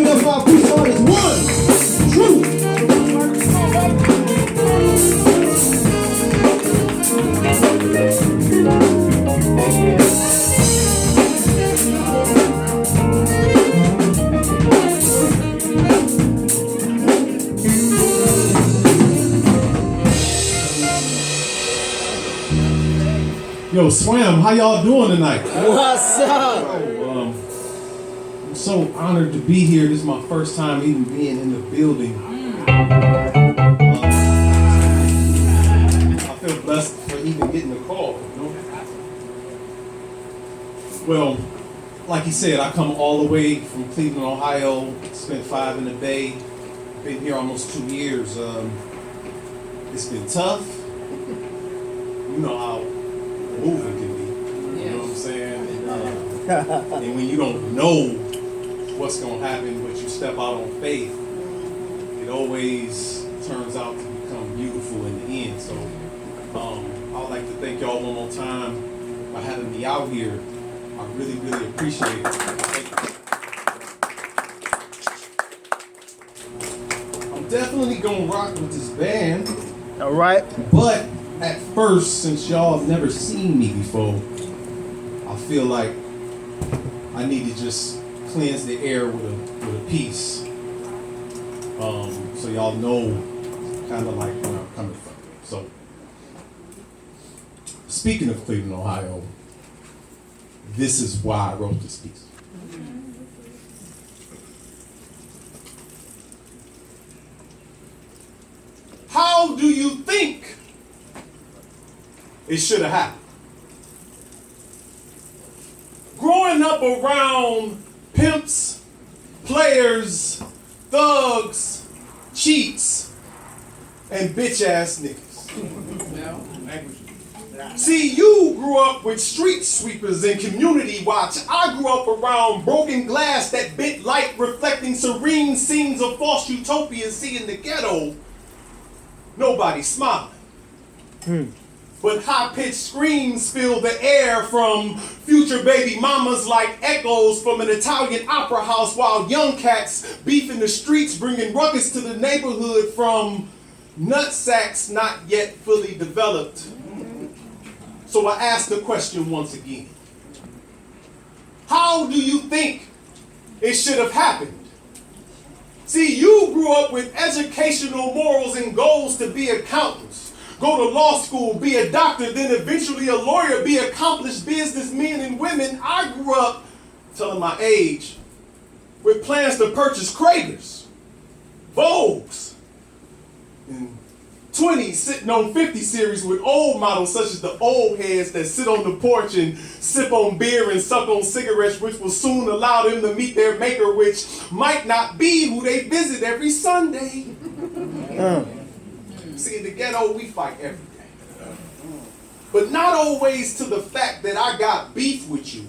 hip hop peace artist one, Truth. Yo, SWAAM, how y'all doing tonight? What's up? I'm so honored to be here. This is my first time even being in the building. I feel blessed for even getting the call, you know? Well, like he said, I come all the way from Cleveland, Ohio, spent 5 in the Bay, been here almost 2 years. It's been tough. You know how moving can be, you know what I'm saying? And when you don't know what's gonna happen, but you step out on faith, it always turns out to become beautiful in the end. So I'd like to thank y'all one more time for having me out here. I really, really appreciate it. I'm definitely gonna rock with this band. All right. But at first, since y'all have never seen me before, I feel like I need to just cleanse the air with a piece, so y'all know kind of like where I'm coming from. So, speaking of Cleveland, Ohio, this is why I wrote this piece. How do you think it should have happened? Growing up around pimps, players, thugs, cheats, and bitch-ass niggas. See, you grew up with street sweepers and community watch. I grew up around broken glass that bent light, reflecting serene scenes of false utopia. See, in the ghetto, nobody smiling. But high-pitched screams fill the air from future baby mamas like echoes from an Italian opera house, while young cats beef in the streets, bringing ruckus to the neighborhood from nutsacks not yet fully developed. So I ask the question once again. How do you think it should have happened? See, you grew up with educational morals and goals to be accountants, go to law school, be a doctor, then eventually a lawyer, be accomplished businessmen and women. I grew up, telling my age, with plans to purchase Kragers, Vogues, and 20 sitting on 50 series with old models such as the old heads that sit on the porch and sip on beer and suck on cigarettes, which will soon allow them to meet their maker, which might not be who they visit every Sunday. See, in the ghetto, we fight every day. But not always to the fact that I got beef with you,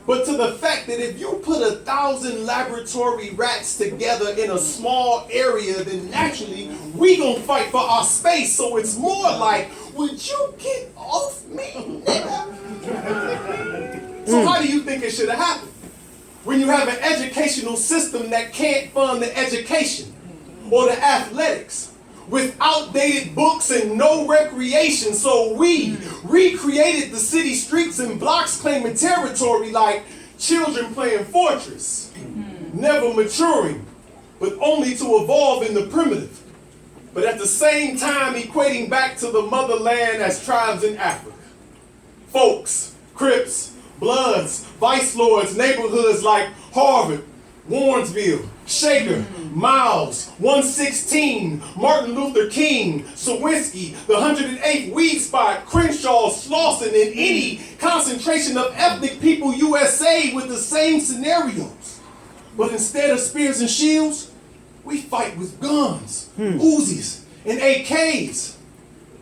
but to the fact that if you put 1,000 laboratory rats together in a small area, then naturally we gonna fight for our space. So it's more like, would you get off me, nigga? So how do you think it should have happened? When you have an educational system that can't fund the education or the athletics, with outdated books and no recreation. So we recreated the city streets and blocks, claiming territory like children playing Fortress, never maturing, but only to evolve in the primitive, but at the same time equating back to the motherland as tribes in Africa. Folks, Crips, Bloods, Vice Lords, neighborhoods like Harvard, Warrensville, Shaker, Miles, 116, Martin Luther King, Sawinski, the 108th Weed Spot, Crenshaw, Slauson, and any concentration of ethnic people USA with the same scenarios. But instead of spears and shields, we fight with guns, Uzis, and AKs.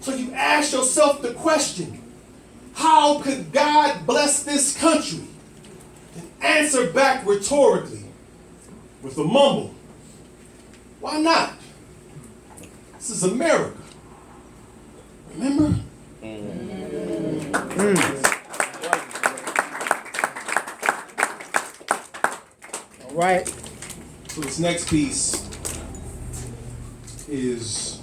So you ask yourself the question, how could God bless this country? And answer back rhetorically with a mumble. Why not? This is America. Remember? All right. So this next piece is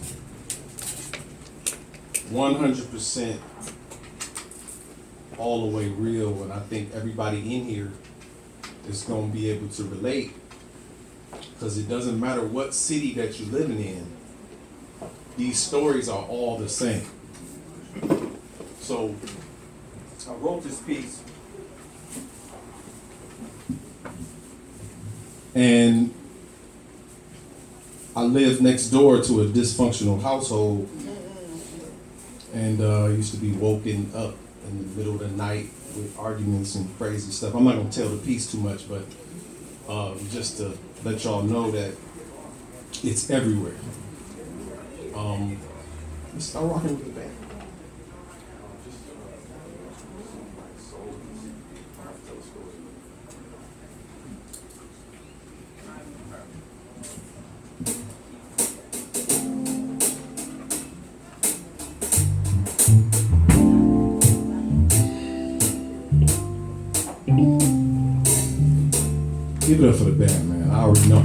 100% all the way real, and I think everybody in here is going to be able to relate, because it doesn't matter what city that you're living in, these stories are all the same. So I wrote this piece, and I lived next door to a dysfunctional household, and used to be woken up in the middle of the night with arguments and crazy stuff. I'm not gonna tell the piece too much, but just to let y'all know that it's everywhere. Let's start rocking with the band. Give it up for the band, man. I already know.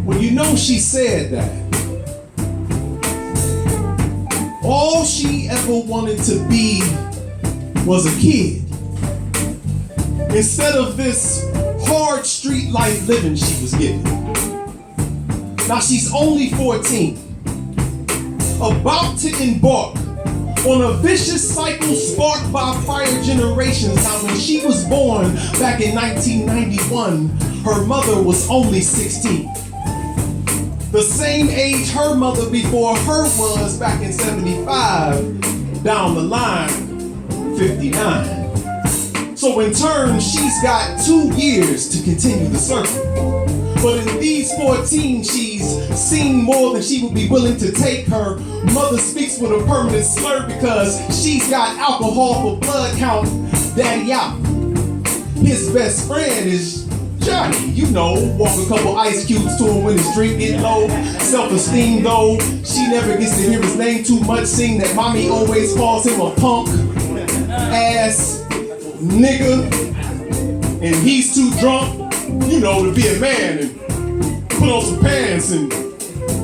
Well, you know she said that all she ever wanted to be was a kid. Instead of this hard street life living she was given. Now she's only 14, about to embark on a vicious cycle sparked by prior generations. Now when she was born back in 1991, her mother was only 16. The same age her mother before her was back in 75, down the line, 59. So in turn, she's got 2 years to continue the circle. But in these 14, she's seen more than she would be willing to take. Her mother speaks with a permanent slur because she's got alcohol for blood count, daddy out. His best friend is Johnny, you know, walk a couple ice cubes to him when his drink get low. Self-esteem though, she never gets to hear his name too much, seeing that mommy always calls him a punk, ass, nigga, and he's too drunk, you know, to be a man and put on some pants and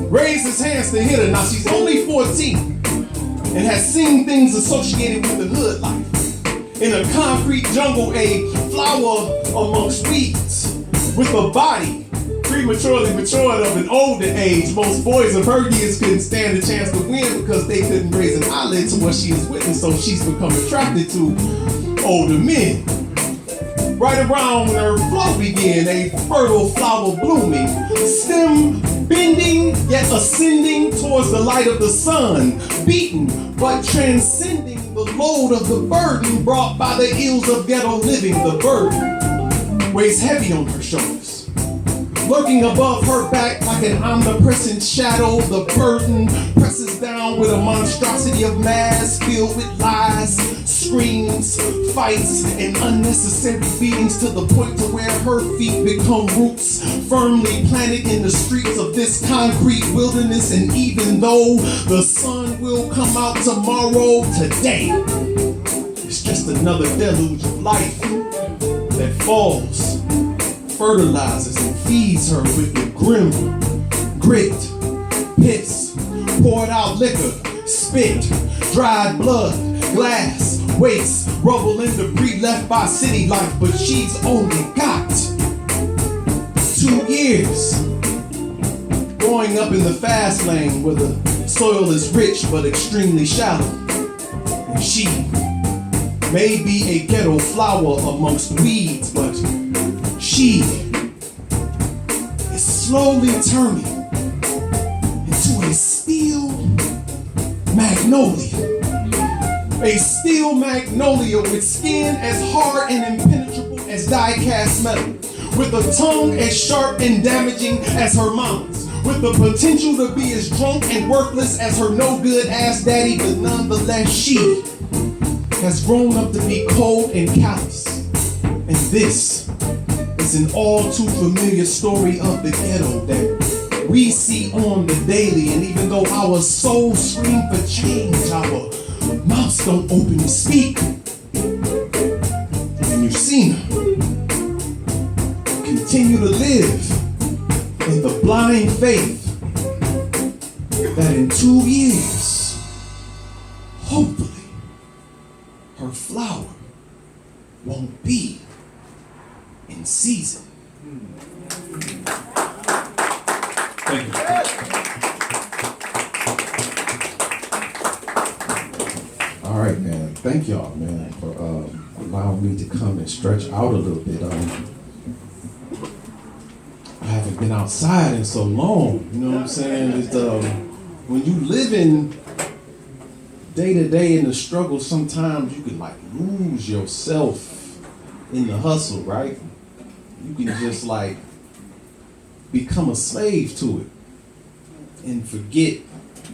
raise his hands to hit her. Now she's only 14 and has seen things associated with the hood life. In a concrete jungle, a flower amongst weeds, with a body prematurely matured of an older age. Most boys of her years couldn't stand a chance to win because they couldn't raise an eyelid to what she is witnessed, so she's become attracted to older men. Right around when her flow began, a fertile flower blooming, stem bending yet ascending towards the light of the sun, beaten but transcending the load of the burden brought by the ills of ghetto living. The burden weighs heavy on her shoulders, lurking above her back like an omnipresent shadow. The burden presses down with a monstrosity of mass filled with lies, screams, fights, and unnecessary beatings, to the point to where her feet become roots firmly planted in the streets of this concrete wilderness. And even though the sun will come out tomorrow, today it's just another deluge of life that falls, fertilizes, and feeds her with the grim grit, piss, poured out liquor, spit, dried blood, glass, waste, rubble, and debris left by city life. But she's only got 2 years growing up in the fast lane where the soil is rich but extremely shallow. And she may be a ghetto flower amongst weeds, but she is slowly turning into a steel magnolia. A steel magnolia with skin as hard and impenetrable as die-cast metal, with a tongue as sharp and damaging as her mom's, with the potential to be as drunk and worthless as her no-good ass daddy, but nonetheless she has grown up to be cold and callous. And this is an all too familiar story of the ghetto that we see on the daily. And even though our souls scream for change, our mouths don't open to speak. And you've seen her continue to live in the blind faith that in 2 years, hopefully, her flower won't be in season. Thank you. All right, man. Thank y'all, man, for allowing me to come and stretch out a little bit. I haven't been outside in so long. You know what I'm saying? It's, when you live in day to day in the struggle, sometimes you can like lose yourself in the hustle, right? You can just like become a slave to it and forget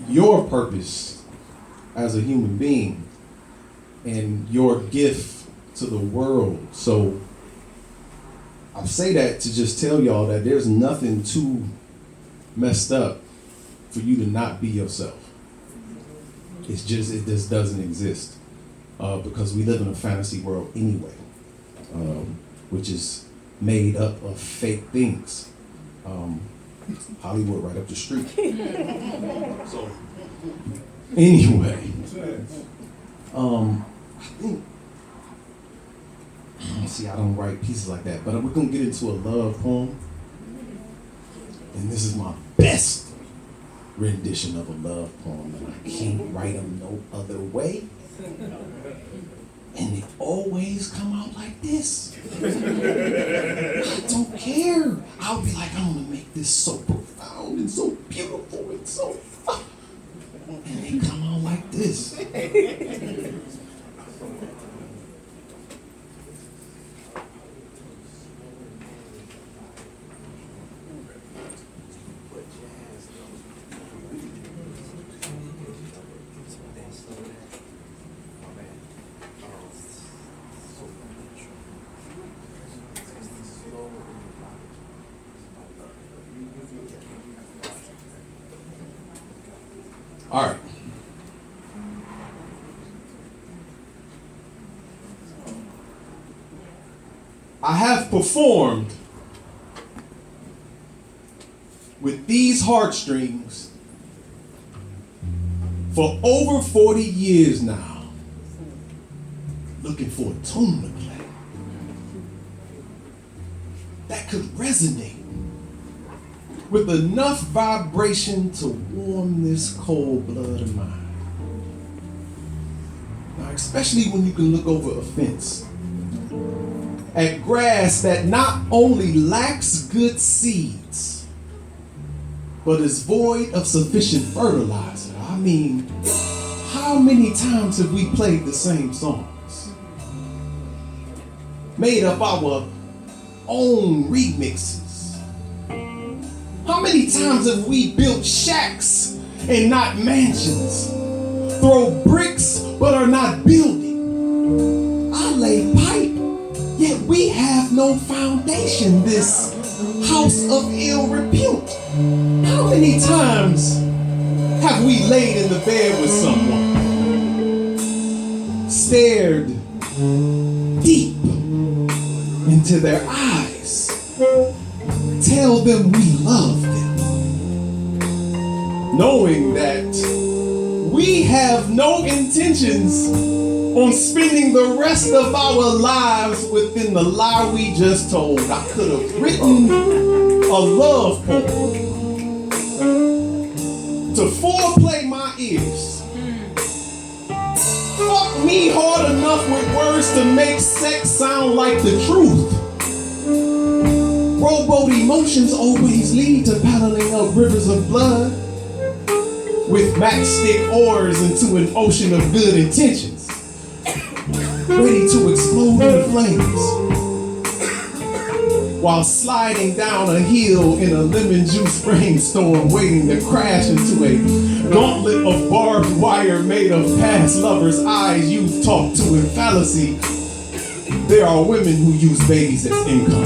your purpose as a human being and your gift to the world. So I say that to just tell y'all that there's nothing too messed up for you to not be yourself. It just doesn't exist because we live in a fantasy world anyway, which is made up of fake things. Hollywood right up the street. So anyway, I think, see, I don't write pieces like that, but we're gonna get into a love poem, and this is my best rendition of a love poem, and I can't write them no other way. And they always come out like this. I don't care. I'll be like, I'm gonna make this so profound and so beautiful and so, and they come out like this. All right. I have performed with these heartstrings for over 40 years now, looking for a tune to play that could resonate with enough vibration to warm this cold blood of mine. Now, especially when you can look over a fence at grass that not only lacks good seeds, but is void of sufficient fertilizer. I mean, how many times have we played the same songs? Made up our own remixes. How many times have we built shacks and not mansions? Throw bricks but are not building. I lay pipe, yet we have no foundation. This house of ill repute. How many times have we laid in the bed with someone, stared deep into their eyes, tell them we love them, knowing that we have no intentions on spending the rest of our lives within the lie we just told? I could have written a love poem to foreplay my ears. Fuck me hard enough with words to make sex sound like the truth. Rowboat emotions always lead to paddling up rivers of blood with matchstick oars into an ocean of good intentions, ready to explode in the flames. while sliding down a hill in a lemon juice rainstorm, waiting to crash into a gauntlet of barbed wire made of past lovers' eyes you've talked to in fallacy. There are women who use babies as income.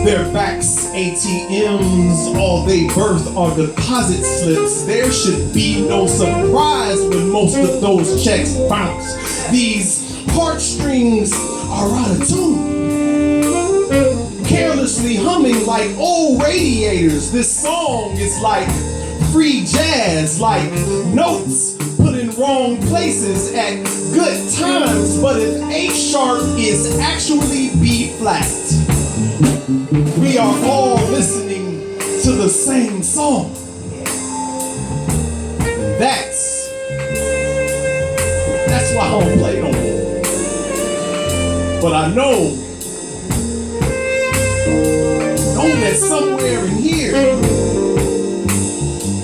Their backs ATMs, all they birth are deposit slips. There should be no surprise when most of those checks bounce. These heartstrings are out of tune, carelessly humming like old radiators. This song is like free jazz, like notes put in wrong places at good times. But if A sharp is actually B flat, we are all listening to the same song. That's why I don't play no more. But I know that somewhere in here,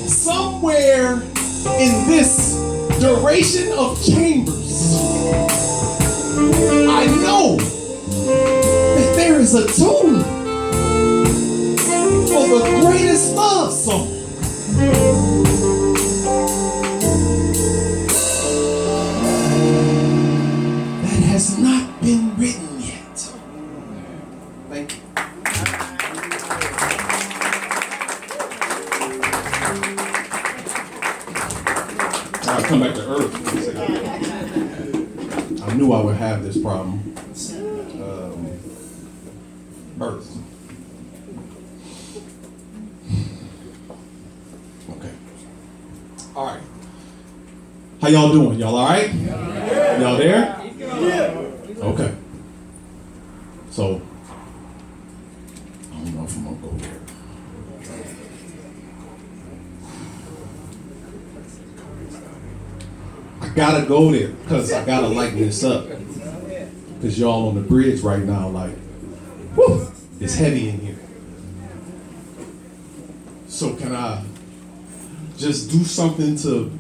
somewhere in this duration of chambers, I know that there is a tune for the greatest love song. That has not been written yet. Thank you. I'll come back to earth. I knew I would have this problem. Birth. Okay. All right. How y'all doing? Y'all all right? Y'all there? Okay. So, I don't know if I'm gonna go there. I gotta go there because I gotta lighten this up. Because y'all on the bridge right now, like, whew, it's heavy in here. So can I just do something to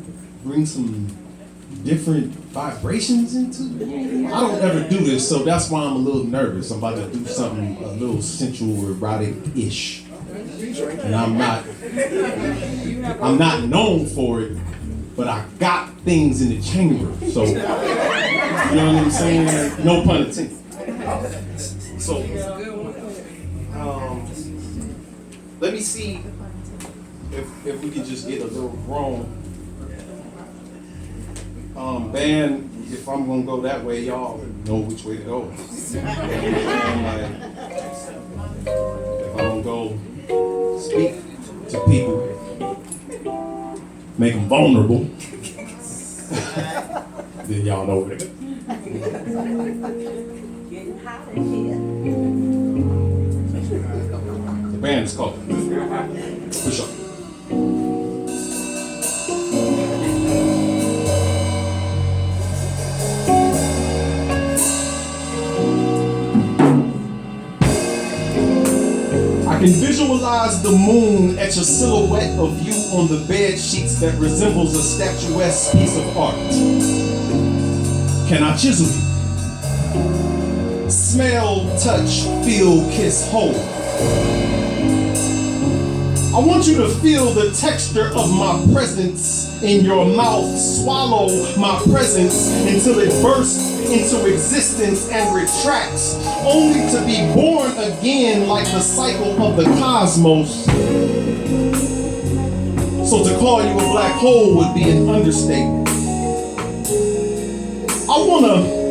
bring some different vibrations into it? I don't ever do this, so that's why I'm a little nervous. I'm about to do something a little sensual, erotic-ish. And I'm not known for it, but I got things in the chamber. So, you know what I'm saying? No pun intended. So, let me see if we can just get a little grown. Band, if I'm gonna go that way, y'all know which way to go. Like, if I'm gonna go speak to people, make them vulnerable, then y'all know where to go. Getting hot in here. The band is called Push Up. I can visualize the moon etch a silhouette of you on the bed sheets that resembles a statuesque piece of art. Can I chisel you? Smell, touch, feel, kiss, hold. I want you to feel the texture of my presence in your mouth. Swallow my presence until it bursts into existence and retracts, only to be born again like the cycle of the cosmos. So to call you a black hole would be an understatement. I want to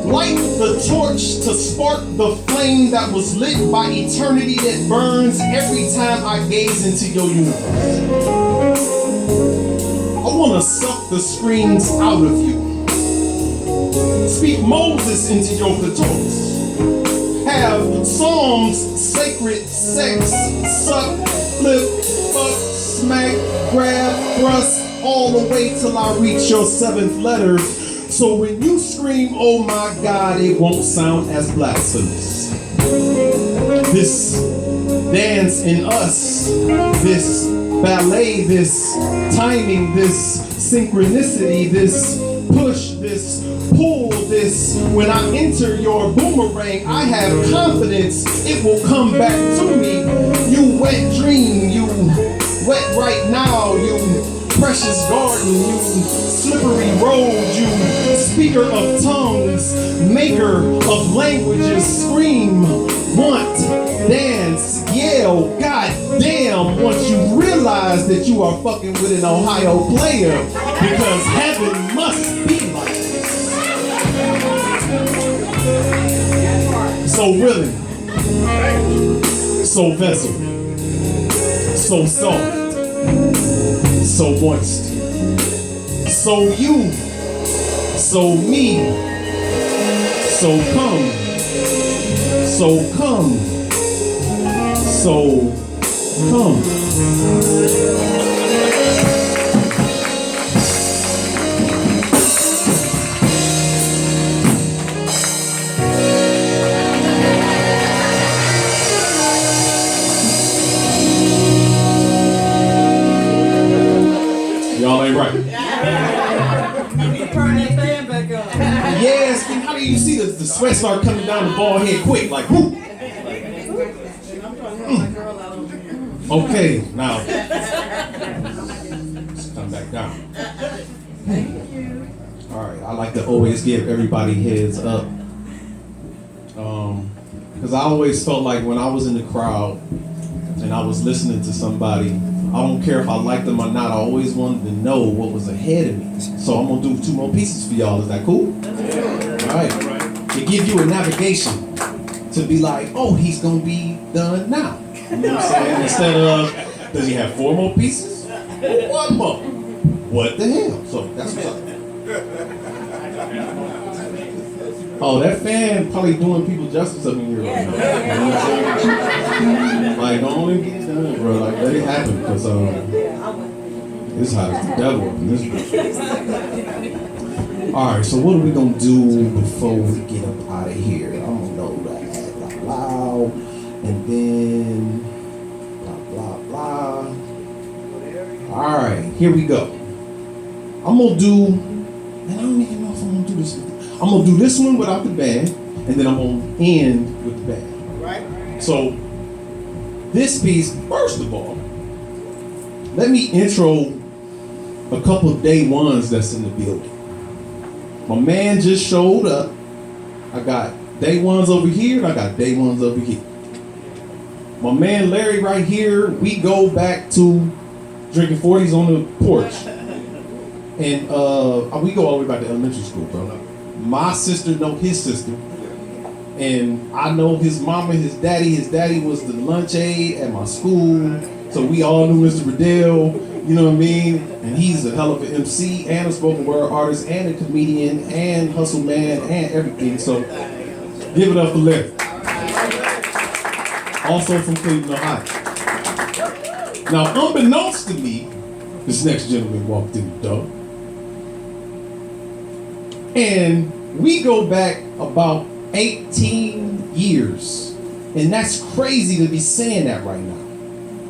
light the torch to spark the flame that was lit by eternity that burns every time I gaze into your universe. I want to suck the screams out of you. Speak Moses into your clitoris. Have Psalms, sacred sex, suck, flip, fuck, smack, grab, thrust, all the way till I reach your seventh letter. So when you scream, oh my God, it won't sound as blasphemous. This dance in us, this ballet, this timing, this synchronicity, this push, this pull, this. When I enter your boomerang, I have confidence it will come back to me. You wet dream, you wet right now, you precious garden, you slippery road, you speaker of tongues, maker of languages, scream, want, dance, yell, goddamn, once you realize that you are fucking with an Ohio player, because heaven must be like this. So willing, so vessel, so soft, so moist, so you, so me, so come, so come, so come. Y'all ain't right. Turn that fan back up. Yes, and how do you see the sweat start coming down the bald head quick? Like, whoop. Okay, now let's come back down. All right, I like to always give everybody heads up. Because I always felt like when I was in the crowd and I was listening to somebody, I don't care if I liked them or not, I always wanted to know what was ahead of me. So I'm gonna do 2 more pieces for y'all. Is that cool? All right. To give you a navigation to be like, oh, he's gonna be done now. You know what I'm saying? Instead of, does he have 4 more pieces? Or 1 more? What the hell? So that's what's up. Oh, that fan probably doing people justice up in here right now. You know what I'm saying? Like, don't only get it done, bro. Like, let it happen, because it's hot as the devil up in this room. All right, so what are we gonna do before we get up out of here? I'm gonna know that blah blah, and then blah blah blah. All right, here we go. I'm gonna do, and I don't even know if I'm gonna do this. I'm gonna do this one without the band, and then I'm gonna end with the band. Right. So this piece, first of all, let me intro a couple of day ones that's in the building. My man just showed up. I got day ones over here, and I got day ones over here. My man Larry right here, we go back to drinking 40s on the porch. And we go all the way back to elementary school, bro. My sister know his sister. And I know his mama, his daddy. His daddy was the lunch aide at my school. So we all knew Mr. Riddell, you know what I mean? And he's a hell of an MC and a spoken word artist and a comedian and hustle man and everything. So give it up for Larry. Also from Cleveland, Ohio. Now, unbeknownst to me, this next gentleman walked in the door. And we go back about 18 years. And that's crazy to be saying that right now.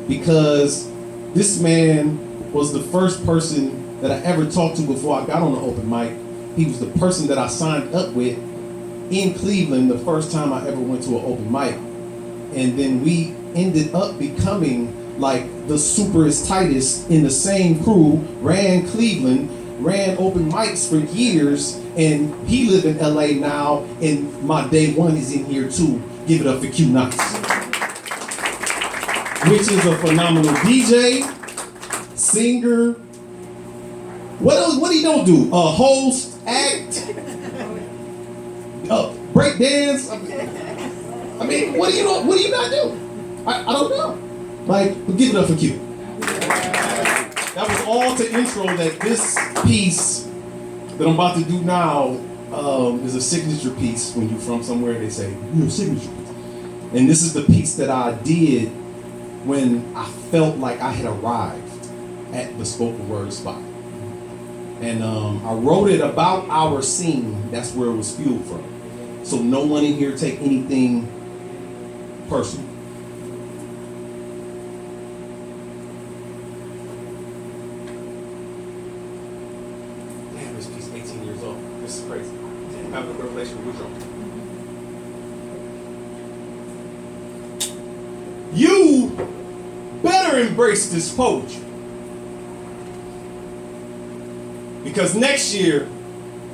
Because this man was the first person that I ever talked to before I got on the open mic. He was the person that I signed up with in Cleveland the first time I ever went to an open mic. And then we ended up becoming like the superest tightest in the same crew, ran Cleveland, ran open mics for years, and he lives in LA now, and my day one is in here too. Give it up for Q Nice, which is a phenomenal DJ, singer. What else? What he don't do? Host, act, break dance. I mean, what do you not do? I don't know. Like, but give it up for Q. That was all to intro that this piece that I'm about to do now is a signature piece. When you're from somewhere, they say, you're a signature piece. And this is the piece that I did when I felt like I had arrived at the spoken word spot. And I wrote it about our scene. That's where it was fueled from. So no one in here take anything personal. Man, this piece 18 years having a revelation with you. You better embrace this poetry. Because next year,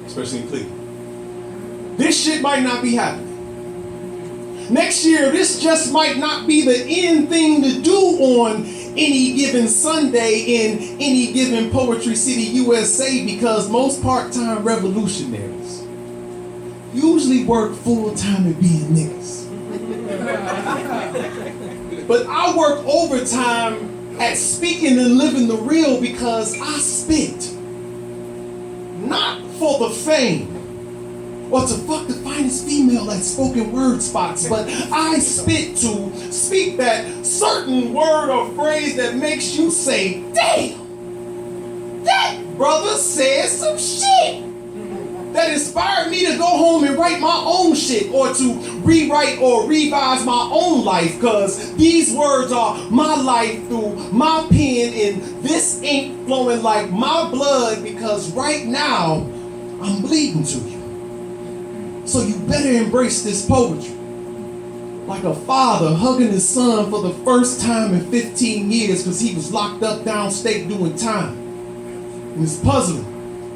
especially in Cleveland, this shit might not be happening. Next year, this just might not be the end thing to do on any given Sunday in any given Poetry City, USA, because most part-time revolutionaries usually work full-time at being niggas. But I work overtime at speaking and living the real because I spit. Not for the fame or to fuck the finest female at spoken word spots, but I spit to speak that certain word or phrase that makes you say, damn, that brother said some shit that inspired me to go home and write my own shit or to rewrite or revise my own life, because these words are my life through my pen and this ink flowing like my blood, because right now I'm bleeding to you. So you better embrace this poetry. Like a father hugging his son for the first time in 15 years because he was locked up downstate doing time. And it's puzzling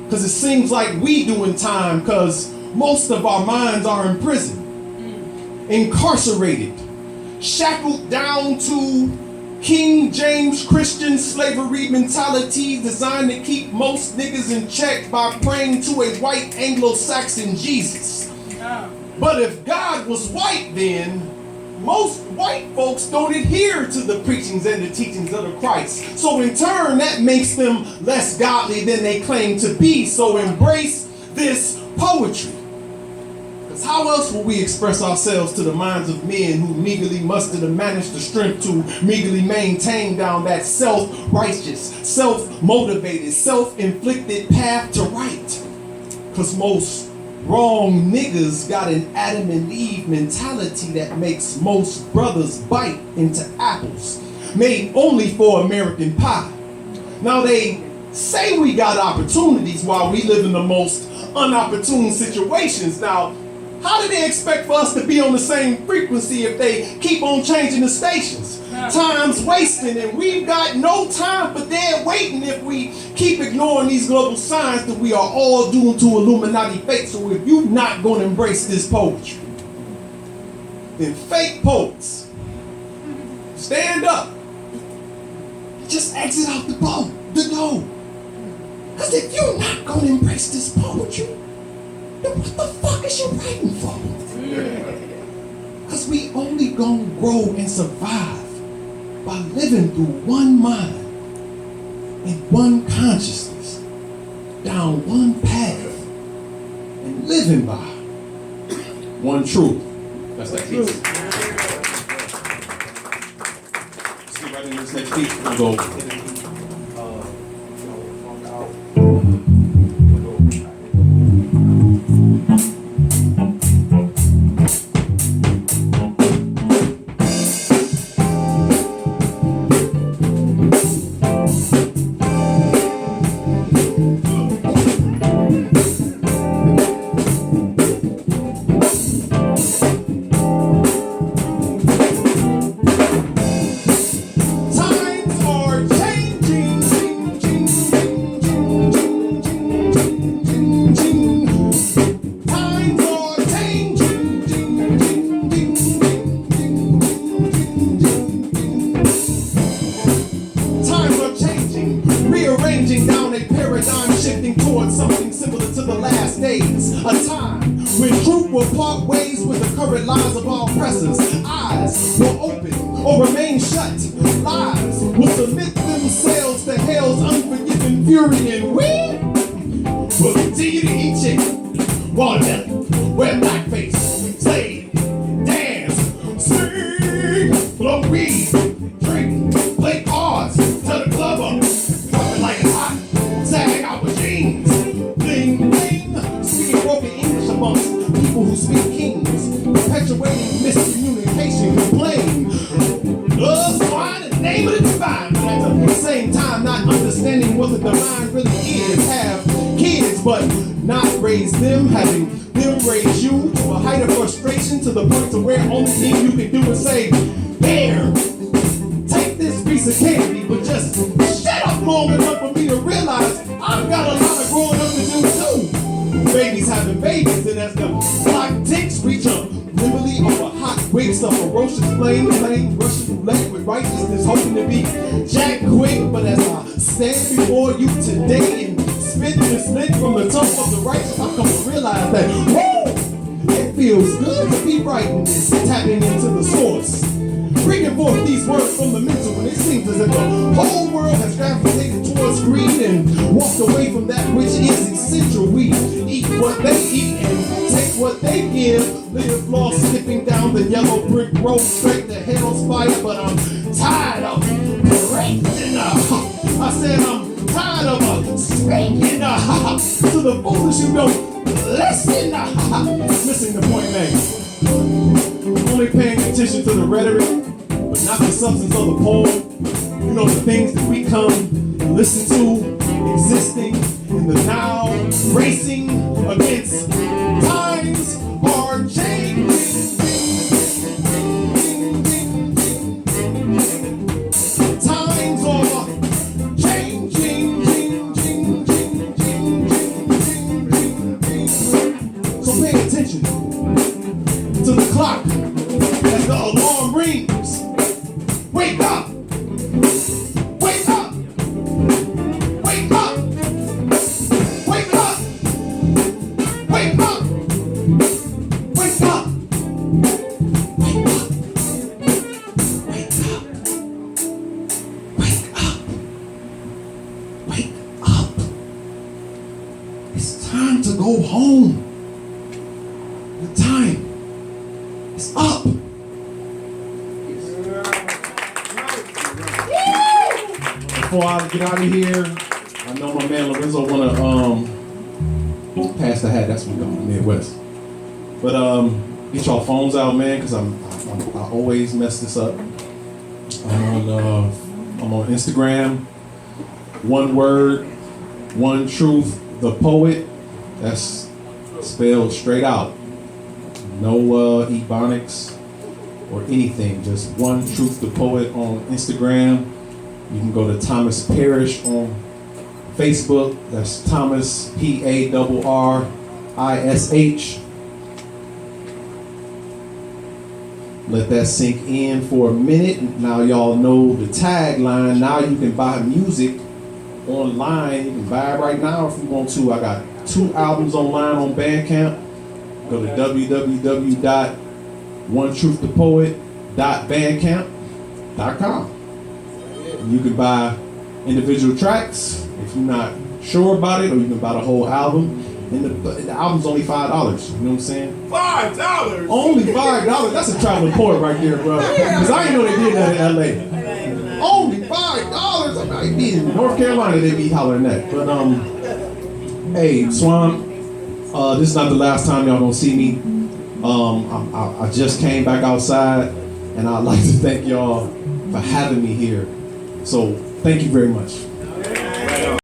because it seems like we doing time because most of our minds are in prison, incarcerated, shackled down to King James Christian slavery mentality designed to keep most niggas in check by praying to a white Anglo-Saxon Jesus. But if God was white, then most white folks don't adhere to the preachings and the teachings of the Christ. So in turn, that makes them less godly than they claim to be. So embrace this poetry. Because how else will we express ourselves to the minds of men who meagerly mustered and managed the strength to meagerly maintain down that self-righteous, self-motivated, self-inflicted path to right? Because most wrong niggas got an Adam and Eve mentality that makes most brothers bite into apples made only for American pie. Now they say we got opportunities while we live in the most unopportune situations. Now, how do they expect for us to be on the same frequency if they keep on changing the stations? Time's wasting, and we've got no time for dead waiting if we keep ignoring these global signs that we are all doomed to Illuminati fate. So if you're not going to embrace this poetry, then fake poets, stand up. Just exit out the door. Because if you're not going to embrace this poetry, then what the fuck is you writing for? Because we only gonna grow and survive by living through one mind and one consciousness down one path and living by one truth. That's that piece. See right in this next piece, we'll go. raise you to a height of frustration to the point to where only thing you can do is say, here, take this piece of candy, but just shut up long enough for me to realize I've got a lot of growing up to do too. Babies having babies, and as the clock ticks, reach up nimbly over hot wakes a ferocious flame, rushing roulette with righteousness, hoping to be jack quick. But as I stand before you today and spit this lit from the tongue of the righteous, I come to realize that, whoa, it feels good to be writing this, tapping into the source, bringing forth these words from the mental, and it seems as if the whole world has gravitated towards greed and walked away from that which is essential. We eat what they eat and take what they give, live lost, skipping down the yellow brick road straight to hell's fire. But I'm tired of breaking up. I said I'm tired of speaking to the foolish who don't listen. Missing the point, man. Only paying attention to the rhetoric, but not the substance of the poem. You know, the things that we come and listen to, existing in the now, racing against times are changing. Times are changing. So pay attention to the clock as the alarm rings. Wake up! Wake up! Wake up! Wake up! Wake up! Wake up! Wake up! Wake up! Wake up! It's time to go home. The time is up. Before I get out of here, I know my man Lorenzo wanna pass the hat. That's what we go in the Midwest. But get y'all phones out, man, because I always mess this up. I'm on Instagram. One word, one truth, the poet. That's spelled straight out. No ebonics or anything. Just one truth, the poet on Instagram. You can go to Thomas Parrish on Facebook. That's Thomas Parrish. Let that sink in for a minute. Now y'all know the tagline. Now you can buy music online. You can buy it right now if you want to. I got 2 albums online on Bandcamp. Go to www.onetruththepoet.bandcamp.com. You can buy individual tracks if you're not sure about it, or you can buy the whole album. And the album's only $5. You know what I'm saying? $5? Only $5. That's a traveling poet right there, bro. Because I didn't know they did that in LA. Only $5. I might be in North Carolina, they be hollering that. But hey, SWAAM, this is not the last time y'all gonna see me. I just came back outside, and I'd like to thank y'all for having me here. So thank you very much.